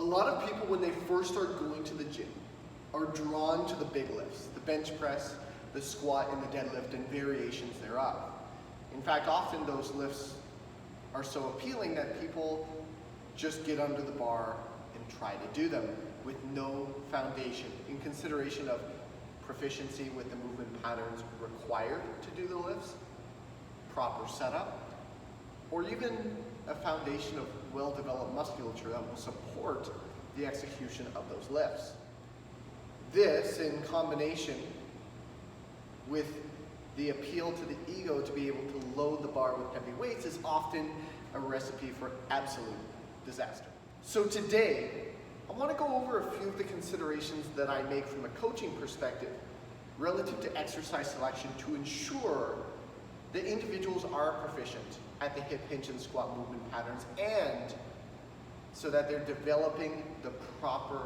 lot of people, when they first start going to the gym, are drawn to the big lifts, the bench press, the squat, and the deadlift, and variations thereof. In fact, often those lifts are so appealing that people just get under the bar and try to do them with no foundation in consideration of proficiency with the movement patterns required to do the lifts, proper setup, or even a foundation of well-developed musculature that will support the execution of those lifts. This, in combination with the appeal to the ego to be able to load the bar with heavy weights, is often a recipe for absolute disaster. So today, I want to go over a few of the considerations that I make from a coaching perspective relative to exercise selection to ensure that individuals are proficient at the hip hinge and squat movement patterns, and so that they're developing the proper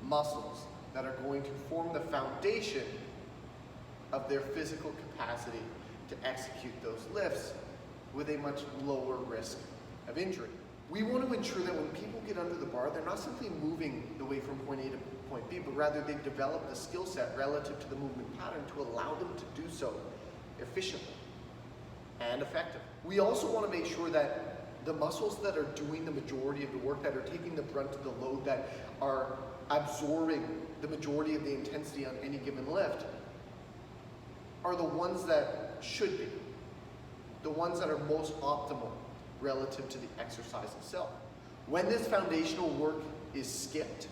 muscles that are going to form the foundation of their physical capacity to execute those lifts with a much lower risk of injury. We want to ensure that when people get under the bar, they're not simply moving the weight from point A to point B, but rather they develop the skill set relative to the movement pattern to allow them to do so efficiently and effectively. We also want to make sure that the muscles that are doing the majority of the work, that are taking the brunt of the load, that are absorbing the majority of the intensity on any given lift, are the ones that should be, the ones that are most optimal relative to the exercise itself. When this foundational work is skipped,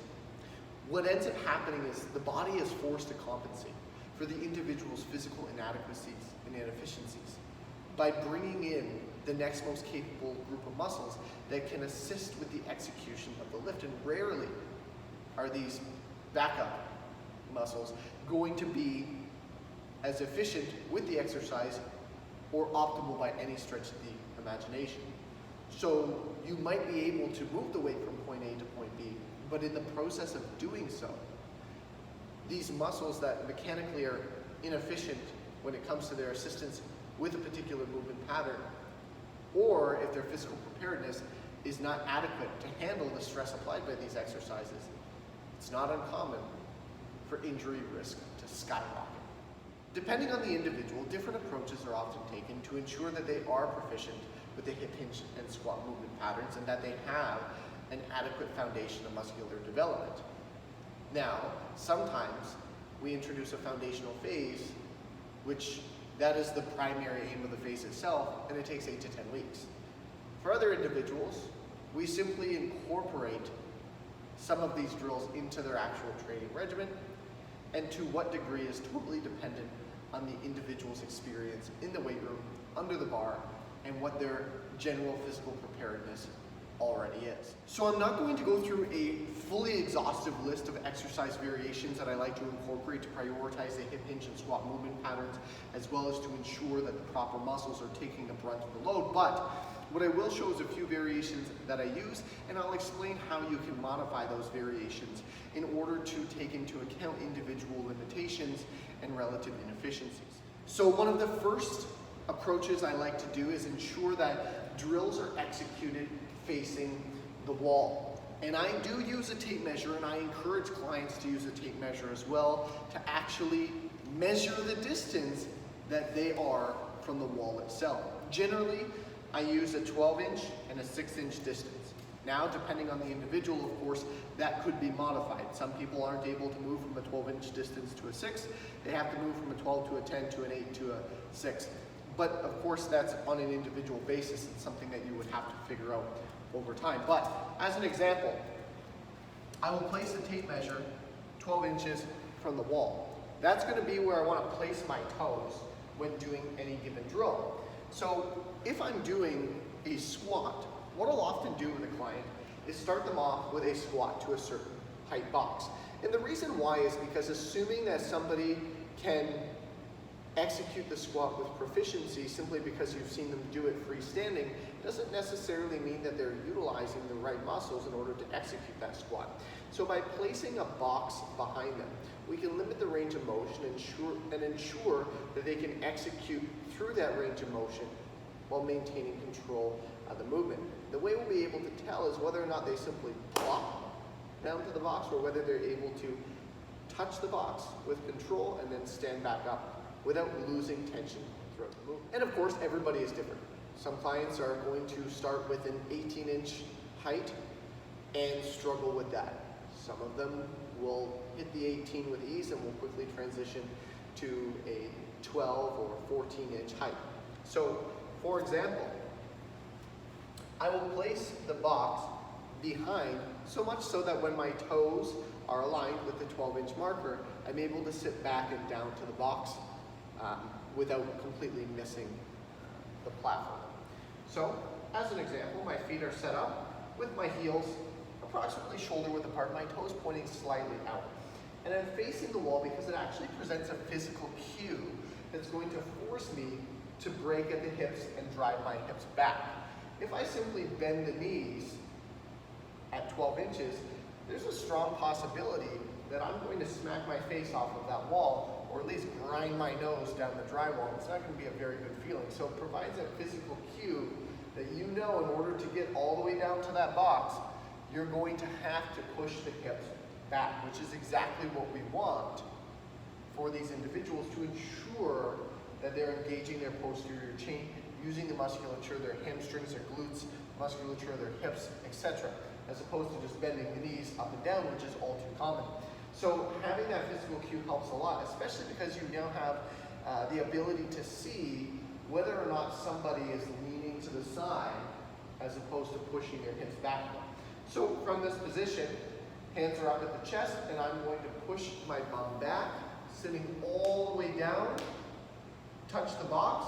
what ends up happening is the body is forced to compensate for the individual's physical inadequacies and inefficiencies by bringing in the next most capable group of muscles that can assist with the execution of the lift. And rarely are these backup muscles going to be as efficient with the exercise or optimal by any stretch of the imagination. So you might be able to move the weight from point A to point B, but in the process of doing so, these muscles that mechanically are inefficient when it comes to their assistance with a particular movement pattern, or if their physical preparedness is not adequate to handle the stress applied by these exercises, it's not uncommon for injury risk to skyrocket. Depending on the individual, different approaches are often taken to ensure that they are proficient with the hip hinge and squat movement patterns and that they have an adequate foundation of muscular development. Now, sometimes we introduce a foundational phase, which that is the primary aim of the phase itself, and it takes 8 to 10 weeks. For other individuals, we simply incorporate some of these drills into their actual training regimen, and to what degree is totally dependent on the individual's experience in the weight room, under the bar, and what their general physical preparedness already is. So I'm not going to go through a fully exhaustive list of exercise variations that I like to incorporate to prioritize the hip hinge and squat movement patterns, as well as to ensure that the proper muscles are taking the brunt of the load. But what I will show is a few variations that I use, and I'll explain how you can modify those variations in order to take into account individual limitations and relative inefficiencies. So one of the first approaches I like to do is ensure that drills are executed facing the wall. And I do use a tape measure, and I encourage clients to use a tape measure as well to actually measure the distance that they are from the wall itself. Generally, I use a 12-inch and a 6-inch distance. Now, depending on the individual, of course, that could be modified. Some people aren't able to move from a 12-inch distance to a 6. They have to move from a 12 to a 10 to an 8 to a 6. But of course, that's on an individual basis. It's something that you would have to figure out over time. But as an example, I will place the tape measure 12 inches from the wall. That's going to be where I want to place my toes when doing any given drill. So if I'm doing a squat, what I'll often do with a client is start them off with a squat to a certain height box. And the reason why is because assuming that somebody can execute the squat with proficiency simply because you've seen them do it freestanding doesn't necessarily mean that they're utilizing the right muscles in order to execute that squat. So by placing a box behind them, we can limit the range of motion and ensure that they can execute through that range of motion while maintaining control of the movement. The way we'll be able to tell is whether or not they simply plop down to the box, or whether they're able to touch the box with control and then stand back up without losing tension throughout the movement. And of course, everybody is different. Some clients are going to start with an 18-inch height and struggle with that. Some of them will hit the 18 with ease and will quickly transition to a 12 or 14-inch height. So, for example, I will place the box behind so much so that when my toes are aligned with the 12-inch marker, I'm able to sit back and down to the box without completely missing the platform. So, as an example, my feet are set up with my heels approximately shoulder width apart, my toes pointing slightly out. And I'm facing the wall because it actually presents a physical cue that's going to force me to break at the hips and drive my hips back. If I simply bend the knees at 12 inches, there's a strong possibility that I'm going to smack my face off of that wall, or at least grind my nose down the drywall. It's not going to be a very good feeling. So it provides a physical cue that you know in order to get all the way down to that box, you're going to have to push the hips back, which is exactly what we want for these individuals to ensure that they're engaging their posterior chain, using the musculature, their hamstrings, their glutes, musculature, their hips, etc., as opposed to just bending the knees up and down, which is all too common. So having that physical cue helps a lot, especially because you now have the ability to see whether or not somebody is leaning to the side as opposed to pushing their hips back. So from this position, hands are up at the chest, and I'm going to push my bum back, sitting all the way down, touch the box,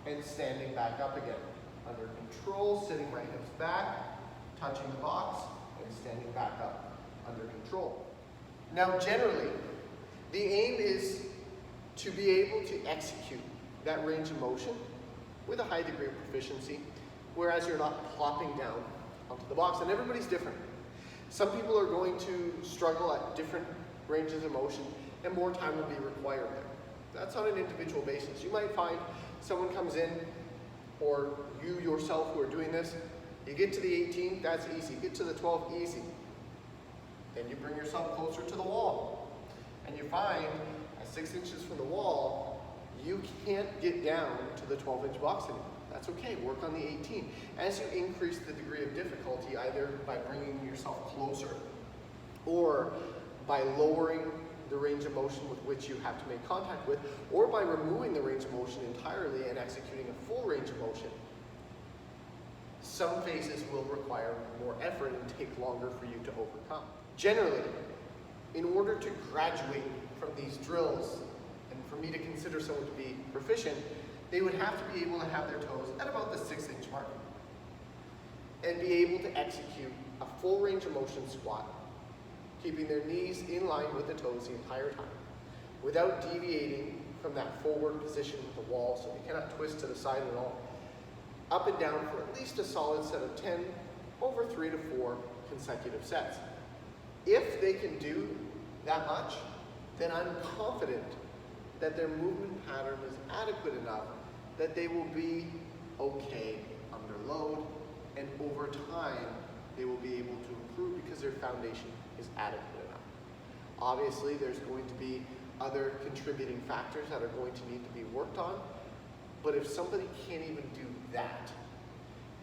and standing back up again. Under control, sitting my hips back, touching the box, and standing back up under control. Now generally, the aim is to be able to execute that range of motion with a high degree of proficiency, whereas you're not plopping down onto the box, and everybody's different. Some people are going to struggle at different ranges of motion, and more time will be required there. That's on an individual basis. You might find someone comes in, or you yourself who are doing this, you get to the 18, that's easy. Get to the 12, easy. Then you bring yourself closer to the wall, and you find at 6 inches from the wall, you can't get down to the 12-inch box anymore. That's okay, work on the 18. As you increase the degree of difficulty, either by bringing yourself closer or by lowering the range of motion with which you have to make contact with, or by removing the range of motion entirely and executing a full range of motion, some phases will require more effort and take longer for you to overcome. Generally, in order to graduate from these drills, and for me to consider someone to be proficient, they would have to be able to have their toes at about the 6-inch mark and be able to execute a full range of motion squat, keeping their knees in line with the toes the entire time, without deviating from that forward position with the wall, so they cannot twist to the side at all, up and down for at least a solid set of 10 over 3 to 4 consecutive sets. If they can do that much, then I'm confident that their movement pattern is adequate enough that they will be okay under load, and over time they will be able to improve because their foundation is adequate enough. Obviously, there's going to be other contributing factors that are going to need to be worked on, but if somebody can't even do that,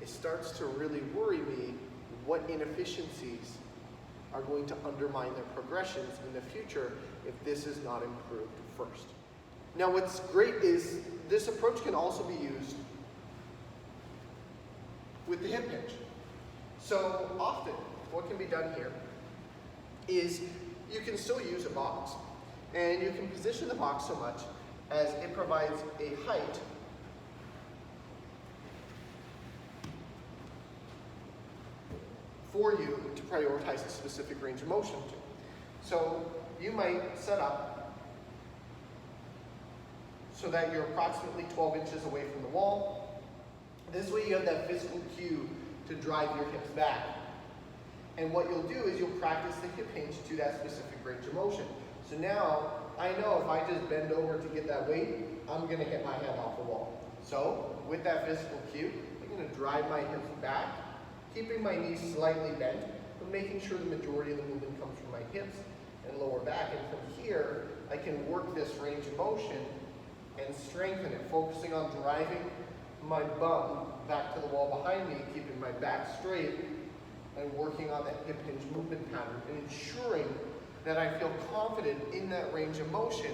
it starts to really worry me what inefficiencies are going to undermine their progressions in the future if this is not improved first. Now what's great is this approach can also be used with the hip hinge. So often what can be done here is you can still use a box, and you can position the box so much as it provides a height for you to prioritize a specific range of motion to. So you might set up so that you're approximately 12 inches away from the wall. This way you have that physical cue to drive your hips back. And what you'll do is you'll practice the hip hinge to that specific range of motion. So now I know if I just bend over to get that weight, I'm gonna hit my head off the wall. So with that physical cue, I'm gonna drive my hips back, keeping my knees slightly bent, but making sure the majority of the movement comes from my hips and lower back. And from here, I can work this range of motion and strengthen it, focusing on driving my bum back to the wall behind me, keeping my back straight, and working on that hip hinge movement pattern, and ensuring that I feel confident in that range of motion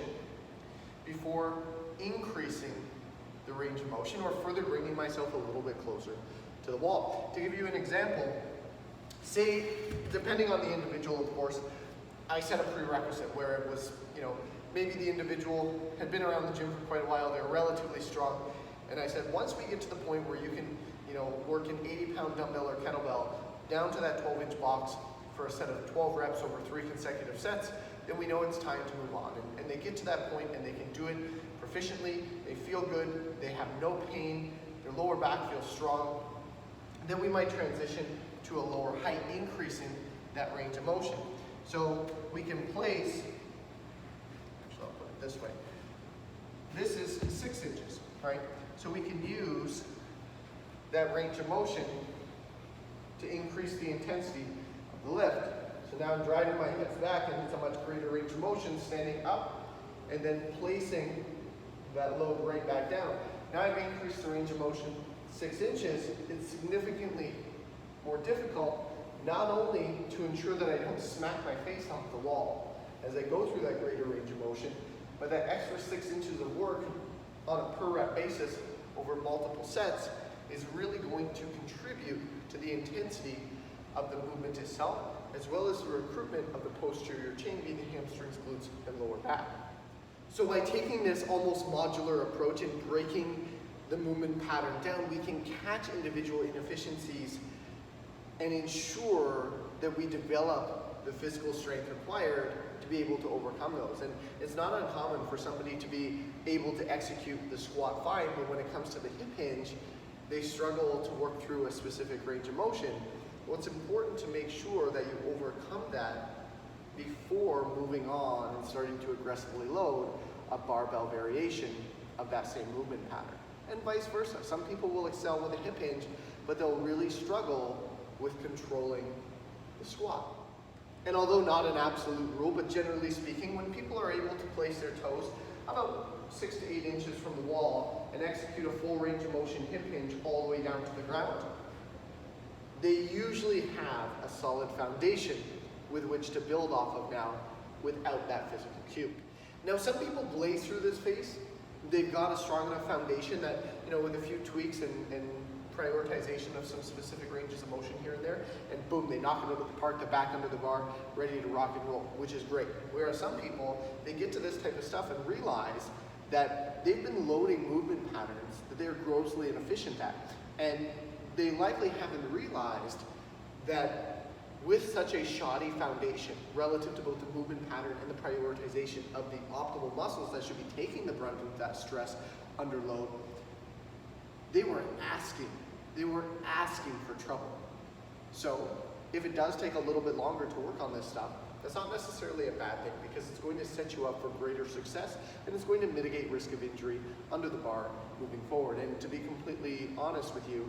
before increasing the range of motion or further bringing myself a little bit closer to the wall. To give you an example, say, depending on the individual, of course, I set a prerequisite where it was, maybe the individual had been around the gym for quite a while, they're relatively strong, and I said, once we get to the point where you can, work an 80-pound dumbbell or kettlebell down to that 12-inch box for a set of 12 reps over 3 consecutive sets, then we know it's time to move on. And they get to that point and they can do it proficiently, they feel good, they have no pain, their lower back feels strong. Then we might transition to a lower height, increasing that range of motion. So we can place, so I'll put it this way. This is 6 inches, right? So we can use that range of motion to increase the intensity of the lift. So now I'm driving my hips back and it's a much greater range of motion, standing up and then placing that load right back down. Now I've increased the range of motion 6 inches. It's significantly more difficult, not only to ensure that I don't smack my face off the wall as I go through that greater range of motion, but that extra 6 inches of work on a per rep basis over multiple sets is really going to contribute to the intensity of the movement itself, as well as the recruitment of the posterior chain, being the hamstrings, glutes, and lower back. So by taking this almost modular approach and breaking the movement pattern down, we can catch individual inefficiencies and ensure that we develop the physical strength required to be able to overcome those. And it's not uncommon for somebody to be able to execute the squat fine, but when it comes to the hip hinge, they struggle to work through a specific range of motion. Well, it's important to make sure that you overcome that before moving on and starting to aggressively load a barbell variation of that same movement pattern. And vice versa. Some people will excel with a hip hinge, but they'll really struggle with controlling the squat. And although not an absolute rule, but generally speaking, when people are able to place their toes about 6 to 8 inches from the wall and execute a full range of motion hip hinge all the way down to the ground, they usually have a solid foundation with which to build off of now without that physical cue. Now, some people blaze through this phase. They've got a strong enough foundation that, with a few tweaks and prioritization of some specific ranges of motion here and there, and boom, they knock it out of the park, they're back under the bar, ready to rock and roll, which is great. Whereas some people, they get to this type of stuff and realize that they've been loading movement patterns that they're grossly inefficient at. And they likely haven't realized that with such a shoddy foundation relative to both the movement pattern and the prioritization of the optimal muscles that should be taking the brunt of that stress under load, they were asking for trouble. So if it does take a little bit longer to work on this stuff, that's not necessarily a bad thing, because it's going to set you up for greater success and it's going to mitigate risk of injury under the bar moving forward. And to be completely honest with you,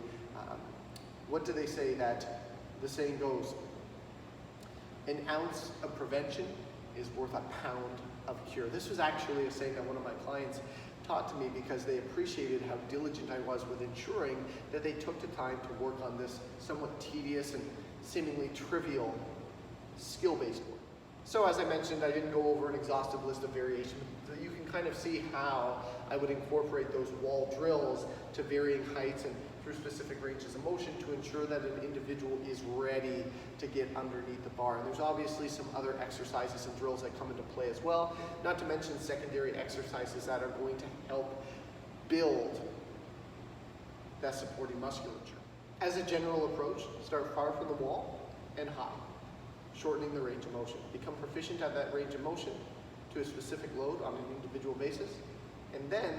what do they say that the saying goes? An ounce of prevention is worth a pound of cure. This was actually a saying that one of my clients taught to me because they appreciated how diligent I was with ensuring that they took the time to work on this somewhat tedious and seemingly trivial skill-based work. So as I mentioned, I didn't go over an exhaustive list of variations, but you can kind of see how I would incorporate those wall drills to varying heights and through specific ranges of motion to ensure that an individual is ready to get underneath the bar. And there's obviously some other exercises and drills that come into play as well, not to mention secondary exercises that are going to help build that supporting musculature. As a general approach, start far from the wall and high, shortening the range of motion. Become proficient at that range of motion to a specific load on an individual basis, and then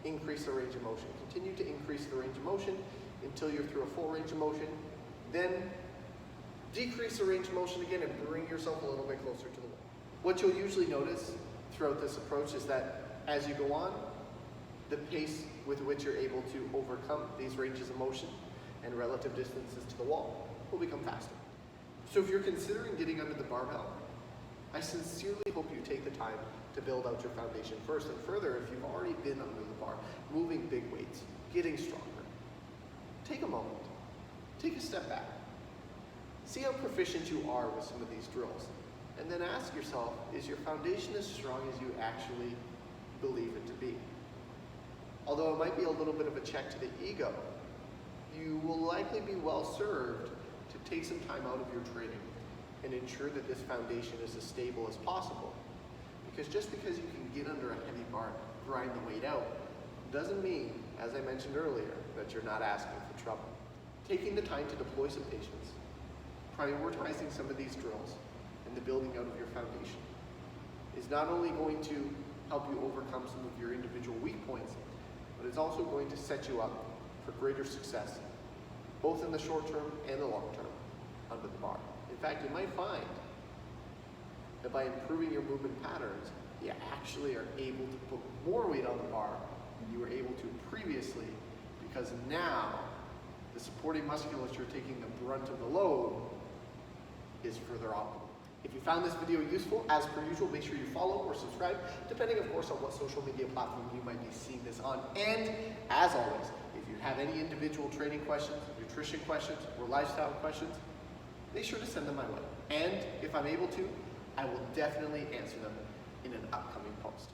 increase the range of motion. Continue to increase the range of motion until you're through a full range of motion. Then decrease the range of motion again and bring yourself a little bit closer to the wall. What you'll usually notice throughout this approach is that as you go on, the pace with which you're able to overcome these ranges of motion and relative distances to the wall will become faster. So if you're considering getting under the barbell, I sincerely hope you take the time to build out your foundation first. And further, if you've already been under the bar, moving big weights, getting stronger, take a moment, take a step back. See how proficient you are with some of these drills. And then ask yourself, is your foundation as strong as you actually believe it to be? Although it might be a little bit of a check to the ego, you will likely be well served to take some time out of your training and ensure that this foundation is as stable as possible. Because just because you can get under a heavy bar, grind the weight out, doesn't mean, as I mentioned earlier, that you're not asking for trouble. Taking the time to deploy some patience, prioritizing some of these drills, and the building out of your foundation is not only going to help you overcome some of your individual weak points, but it's also going to set you up for greater success, both in the short term and the long term, under the bar. In fact, you might find that by improving your movement patterns, you actually are able to put more weight on the bar than you were able to previously, because now the supporting musculature taking the brunt of the load is further optimal. If you found this video useful, as per usual, make sure you follow or subscribe, depending of course on what social media platform you might be seeing this on. And as always, if you have any individual training questions, nutrition questions, or lifestyle questions, make sure to send them my way. And if I'm able to, I will definitely answer them in an upcoming post.